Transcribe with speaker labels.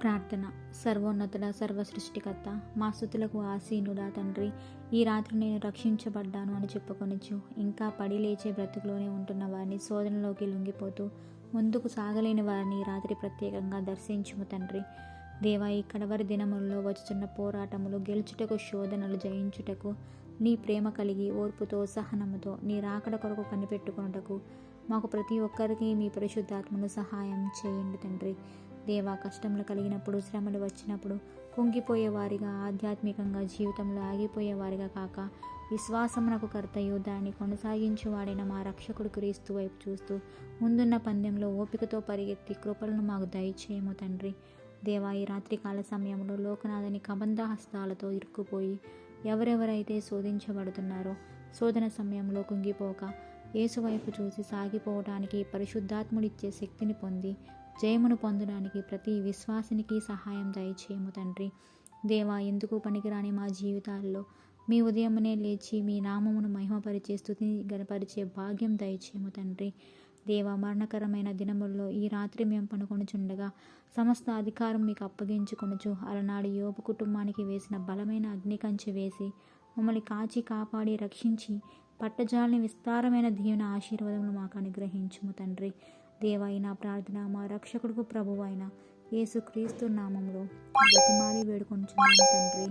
Speaker 1: ప్రార్థన. సర్వోన్నతుడ, సర్వసృష్టికర్త, మా స్తుతులకు ఆసీనుడా తండ్రి, ఈ రాత్రి నేను రక్షించబడ్డాను అని చెప్పుకొనుచు ఇంకా పడి లేచే బ్రతుకులోనే ఉంటున్న వారిని, శోధనలోకి లొంగిపోతూ ముందుకు సాగలేని వారిని ఈ రాత్రి ప్రత్యేకంగా దర్శించుము తండ్రి. దేవా, ఈ కడవరి దినములలో వచ్చుచున్న పోరాటములు గెలుచుటకు, శోధనలు జయించుటకు నీ ప్రేమ కలిగి ఓర్పుతో, సహనముతో నీ రాకడ కొరకు కనిపెట్టుకొనుటకు మాకు ప్రతి ఒక్కరికి మీ పరిశుద్ధాత్మను సహాయం చేయండి తండ్రి. దేవా, కష్టములు కలిగినప్పుడు, శ్రమలు వచ్చినప్పుడు కుంగిపోయేవారిగా, ఆధ్యాత్మికంగా జీవితంలో ఆగిపోయేవారిగా కాక విశ్వాసమునకు కర్తయు దాన్ని కొనసాగించువాడైన మా రక్షకుడు క్రీస్తు వైపు చూస్తూ ముందున్న పందెంలో ఓపికతో పరిగెత్తి కృపలను మాకు దయచేయము తండ్రి. దేవా, ఈ రాత్రికాల సమయంలో లోకనాథని కబంధ హస్తాలతో ఇరుక్కుపోయి ఎవరెవరైతే శోధించబడుతున్నారో, శోధన సమయంలో కుంగిపోక యేసు వైపు చూసి సాగిపోవడానికి పరిశుద్ధాత్ముడిచ్చే శక్తిని పొంది జయమును పొందడానికి ప్రతి విశ్వాసినికి సహాయం దయచేయము తండ్రి. దేవా, ఎందుకు పనికిరాని మా జీవితాల్లో మీ ఉదయమునే లేచి మీ నామమును మహిమపరిచే, స్తుతిని గనపరిచే భాగ్యం దయచేయము తండ్రి. దేవా, మరణకరమైన దినముల్లో ఈ రాత్రి మేము పనుకొనుచుండగా సమస్త అధికారం మీకు అప్పగించుకొనుచు అలనాడు యోబు కుటుంబానికి వేసిన బలమైన అగ్నికంచె వేసి మమ్మల్ని కాచి కాపాడి రక్షించి పట్టజాలని విస్తారమైన దీవెన ఆశీర్వాదములు మాకు అనుగ్రహించుము తండ్రి. దేవా, ఈ నా ప్రార్థన మా రక్షకుడుకు ప్రభువైన యేసు క్రీస్తు నామములో బతిమాలి వేడుకొనుచున్నాను తండ్రి.